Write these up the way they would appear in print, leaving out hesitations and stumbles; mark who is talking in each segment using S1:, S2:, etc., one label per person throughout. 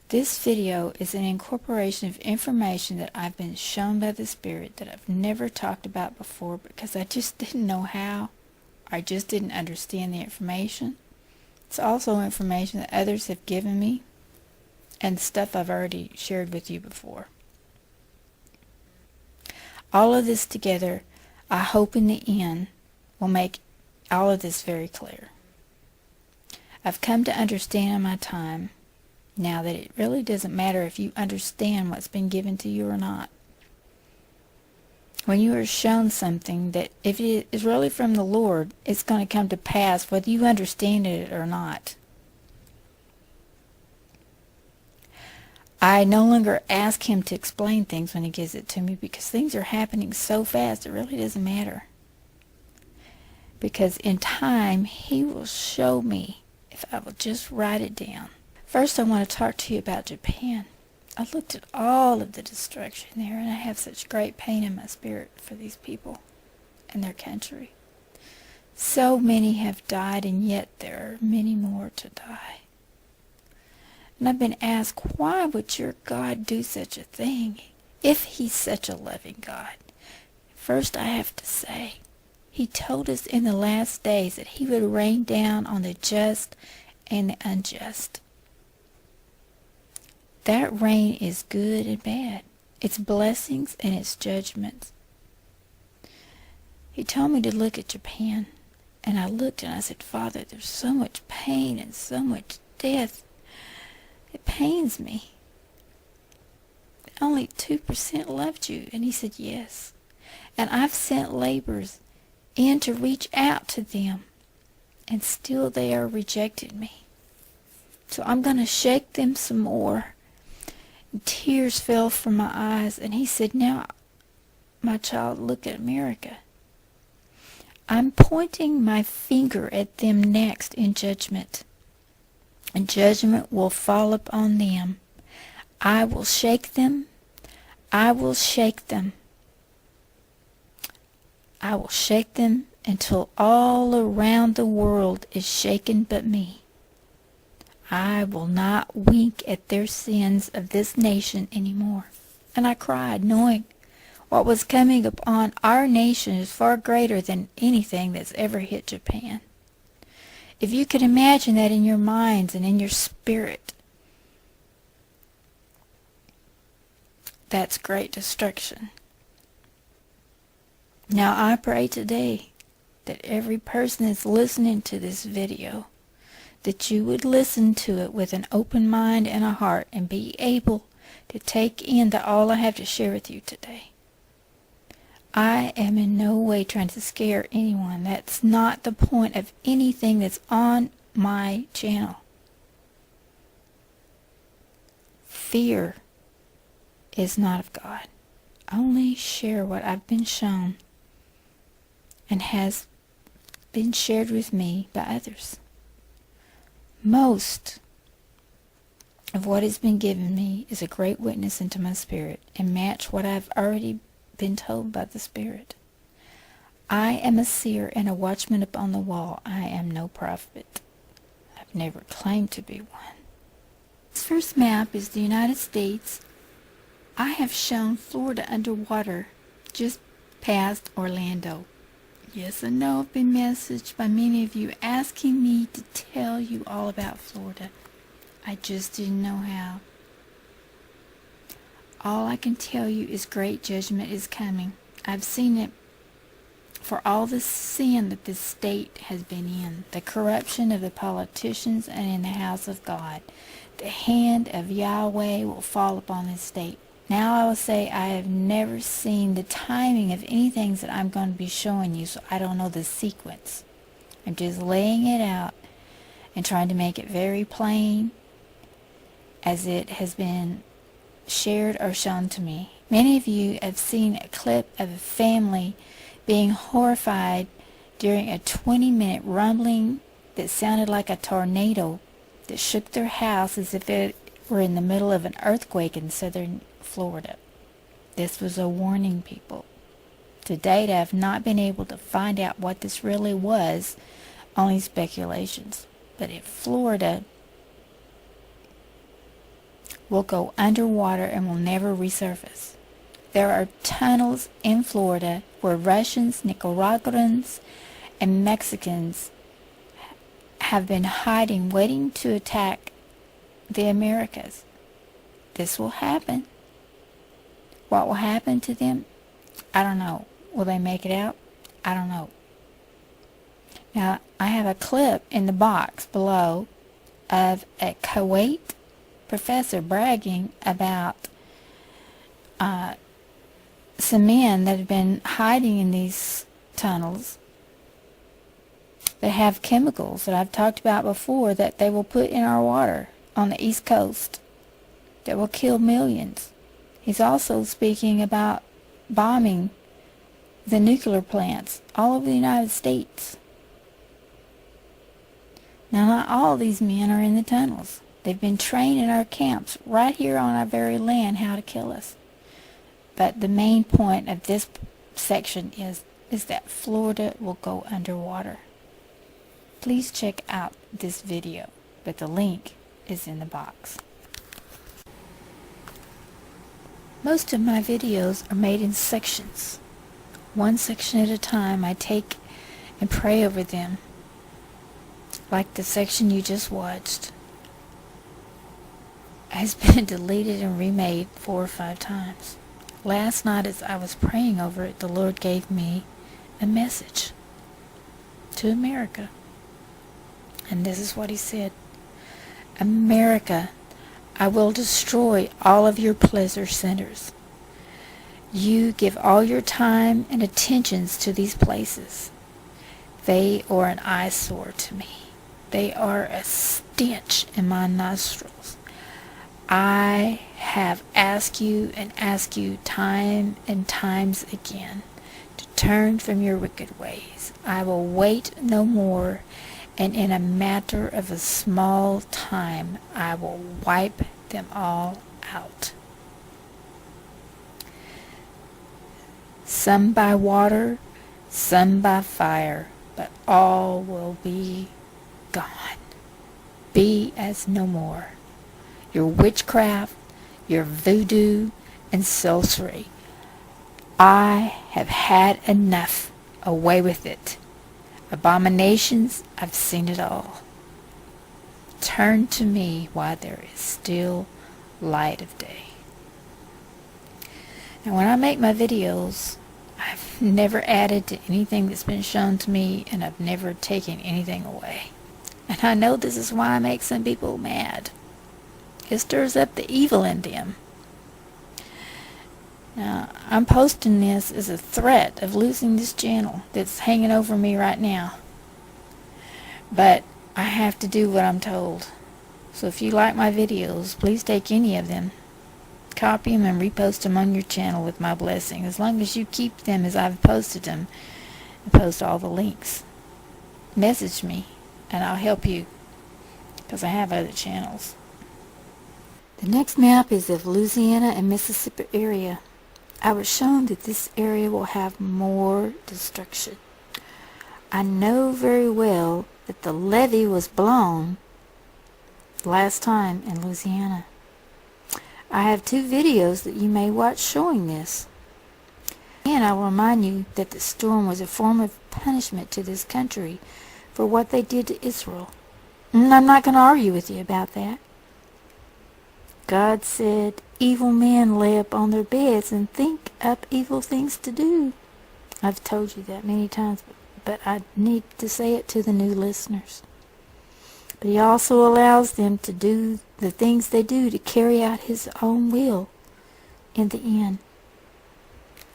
S1: This video is an incorporation of information that I've been shown by the Spirit that I've never talked about before because I just didn't know how. I just didn't understand the information. It's also information that others have given me and stuff I've already shared with you before. All of this together, I hope in the end, will make all of this very clear. I've come to understand in my time now that it really doesn't matter if you understand what's been given to you or not. When you are shown something that if it is really from the Lord, it's going to come to pass whether you understand it or not. I no longer ask him to explain things when he gives it to me because things are happening so fast it really doesn't matter. Because in time, he will show me if I will just write it down. First, I want to talk to you about Japan. I looked at all of the destruction there, and I have such great pain in my spirit for these people and their country. So many have died, and yet there are many more to die. And I've been asked, why would your God do such a thing if he's such a loving God? First, I have to say, he told us in the last days that he would rain down on the just and the unjust. That rain is good and bad. It's blessings and it's judgments. He told me to look at Japan, and I looked and I said, Father, there's so much pain and so much death. It pains me. Only 2% loved you. And he said, yes. And I've sent laborers in to reach out to them, and still they are rejecting me. So I'm going to shake them some more. And tears fell from my eyes, and he said, now, my child, look at America. I'm pointing my finger at them next in judgment, and judgment will fall upon them. I will shake them. I will shake them. I will shake them until all around the world is shaken but me. I will not wink at their sins of this nation anymore. And I cried, knowing what was coming upon our nation is far greater than anything that's ever hit Japan. If you could imagine that in your minds and in your spirit, that's great destruction. Now I pray today that every person that's listening to this video, that you would listen to it with an open mind and a heart and be able to take in all I have to share with you today. I am in no way trying to scare anyone. That's not the point of anything that's on my channel. Fear is not of God. Only share what I've been shown and has been shared with me by others. Most of what has been given me is a great witness into my spirit and match what I've already been told by the Spirit. I am a seer and a watchman upon the wall. I am no prophet. I've never claimed to be one. This first map is the United States. I have shown Florida underwater just past Orlando. Yes, I know I've been messaged by many of you asking me to tell you all about Florida. I just didn't know how. All I can tell you is great judgment is coming. I've seen it for all the sin that this state has been in, the corruption of the politicians and in the house of God. The hand of Yahweh will fall upon this state. Now I will say I have never seen the timing of anything that I'm going to be showing you, so I don't know the sequence. I'm just laying it out and trying to make it very plain as it has been shared or shown to me. Many of you have seen a clip of a family being horrified during a 20-minute rumbling that sounded like a tornado that shook their house as if it were in the middle of an earthquake in southern Florida. This was a warning, people. To date, I have not been able to find out what this really was, only speculations. But if Florida will go underwater and will never resurface. There are tunnels in Florida where Russians, Nicaraguans, and Mexicans have been hiding, waiting to attack the Americas. This will happen. What will happen to them? I don't know. Will they make it out? I don't know. Now, I have a clip in the box below of a Kuwait professor bragging about some men that have been hiding in these tunnels that have chemicals that I've talked about before that they will put in our water on the East Coast that will kill millions. He's also speaking about bombing the nuclear plants all over the United States. Now, not all of these men are in the tunnels. They've been trained in our camps right here on our very land how to kill us. But the main point of this section is that Florida will go underwater. Please check out this video, but the link is in the box. Most of my videos are made in sections. One section at a time I take and pray over them, like the section you just watched has been deleted and remade 4 or 5 times. Last night as I was praying over it, the Lord gave me a message to America. And this is what he said. America, I will destroy all of your pleasure centers. You give all your time and attentions to these places. They are an eyesore to me. They are a stench in my nostrils. I have asked you and asked you time and times again to turn from your wicked ways. I will wait no more, and in a matter of a small time I will wipe them all out. Some by water, some by fire, but all will be gone. Be as no more. Your witchcraft, your voodoo, and sorcery. I have had enough. Away with it. Abominations, I've seen it all. Turn to me while there is still light of day. Now, when I make my videos, I've never added to anything that's been shown to me, and I've never taken anything away. And I know this is why I make some people mad. It stirs up the evil in them. Now, I'm posting this as a threat of losing this channel that's hanging over me right now. But I have to do what I'm told. So if you like my videos, please take any of them, copy them, and repost them on your channel with my blessing, as long as you keep them as I've posted them, and post all the links. Message me, and I'll help you, because I have other channels. The next map is of Louisiana and Mississippi area. I was shown that this area will have more destruction. I know very well that the levee was blown last time in Louisiana. I have 2 videos that you may watch showing this. And I will remind you that the storm was a form of punishment to this country for what they did to Israel. And I'm not going to argue with you about that. God said, evil men lay up on their beds and think up evil things to do. I've told you that many times, but I need to say it to the new listeners. But he also allows them to do the things they do to carry out his own will in the end.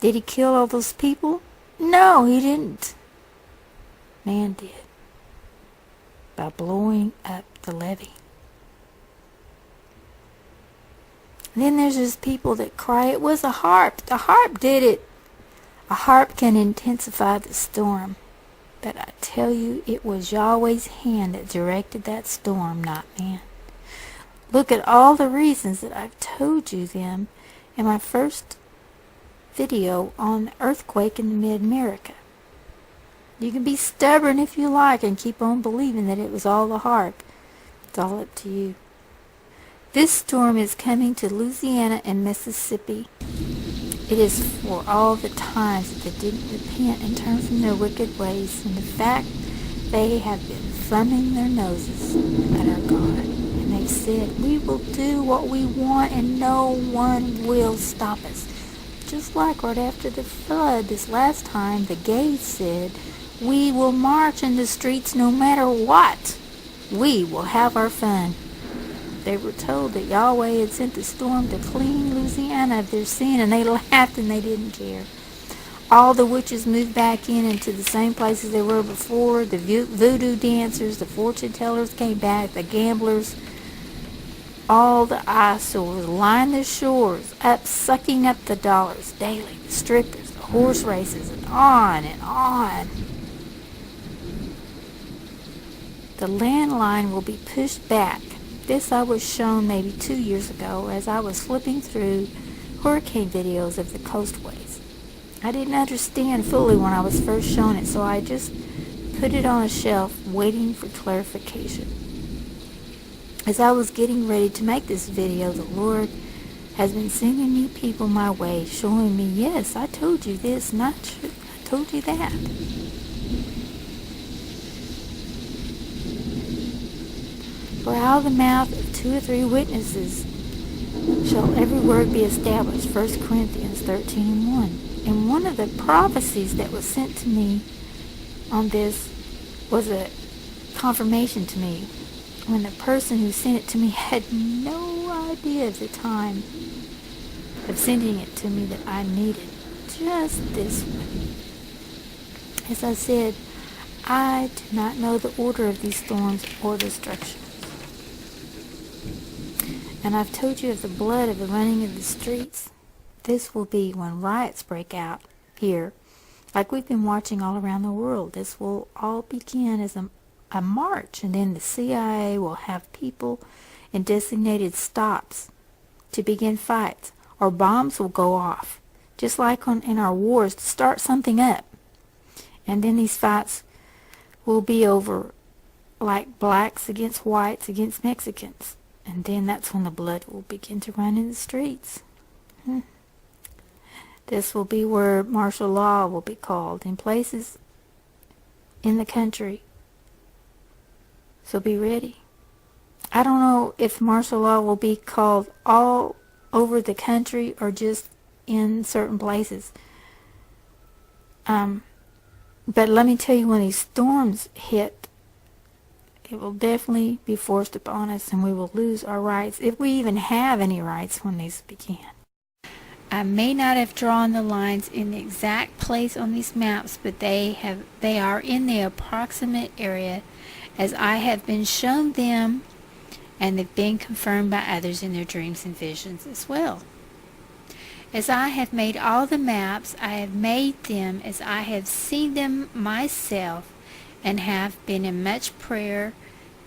S1: Did he kill all those people? No, he didn't. Man did. By blowing up the levee. And then there's those people that cry, it was a harp. The harp did it. A harp can intensify the storm. But I tell you, it was Yahweh's hand that directed that storm, not man. Look at all the reasons that I've told you them in my first video on the earthquake in mid-America. You can be stubborn if you like and keep on believing that it was all the harp. It's all up to you. This storm is coming to Louisiana and Mississippi. It is for all the times that they didn't repent and turn from their wicked ways, and the fact they have been thumbing their noses at our God. And they've said, we will do what we want and no one will stop us. Just like right after the flood this last time, the gays said, we will march in the streets no matter what. We will have our fun. They were told that Yahweh had sent the storm to clean Louisiana of their sin, and they laughed and they didn't care. All the witches moved back into the same places they were before. The voodoo dancers, the fortune tellers came back, the gamblers. All the eyesores lined the shores up, sucking up the dollars daily. The strippers, the horse races, and on and on. The landline will be pushed back. This I was shown maybe 2 years ago as I was flipping through hurricane videos of the coastways. I didn't understand fully when I was first shown it, so I just put it on a shelf waiting for clarification. As I was getting ready to make this video, the Lord has been sending me people my way, showing me, yes, I told you this, and I told you that. For out of the mouth of 2 or 3 witnesses shall every word be established. 1 Corinthians 13:1. And one of the prophecies that was sent to me on this was a confirmation to me, when the person who sent it to me had no idea of the time of sending it to me that I needed just this one. As I said, I do not know the order of these storms or destruction. And I've told you of the blood of the running of the streets. This will be when riots break out here, like we've been watching all around the world. This will all begin as a march, and then the CIA will have people in designated stops to begin fights, or bombs will go off, just like in our wars, to start something up. And then these fights will be over, like blacks against whites against Mexicans. And then that's when the blood will begin to run in the streets. This will be where martial law will be called in places in the country. So be ready. I don't know if martial law will be called all over the country or just in certain places. But let me tell you, when these storms hit, it will definitely be forced upon us, and we will lose our rights, if we even have any rights when these begin. I may not have drawn the lines in the exact place on these maps, but they are in the approximate area as I have been shown them, and they've been confirmed by others in their dreams and visions as well. As I have made all the maps, I have made them as I have seen them myself, and have been in much prayer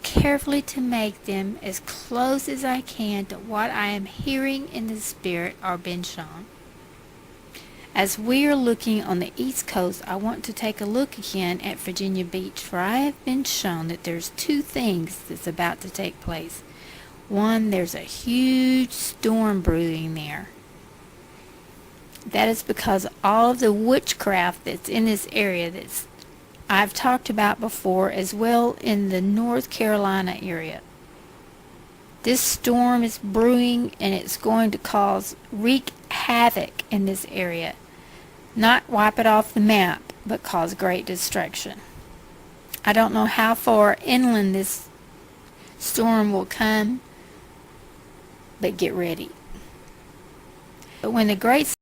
S1: carefully to make them as close as I can to what I am hearing in the Spirit or been shown. As we are looking on the East Coast, I want to take a look again at Virginia Beach, for I have been shown that there's 2 things that's about to take place. One, there's a huge storm brewing there. That is because all of the witchcraft that's in this area that's I've talked about before, as well in the North Carolina area. This storm is brewing, and it's going to wreak havoc in this area. Not wipe it off the map, but cause great destruction. I don't know how far inland this storm will come, but get ready. But when the great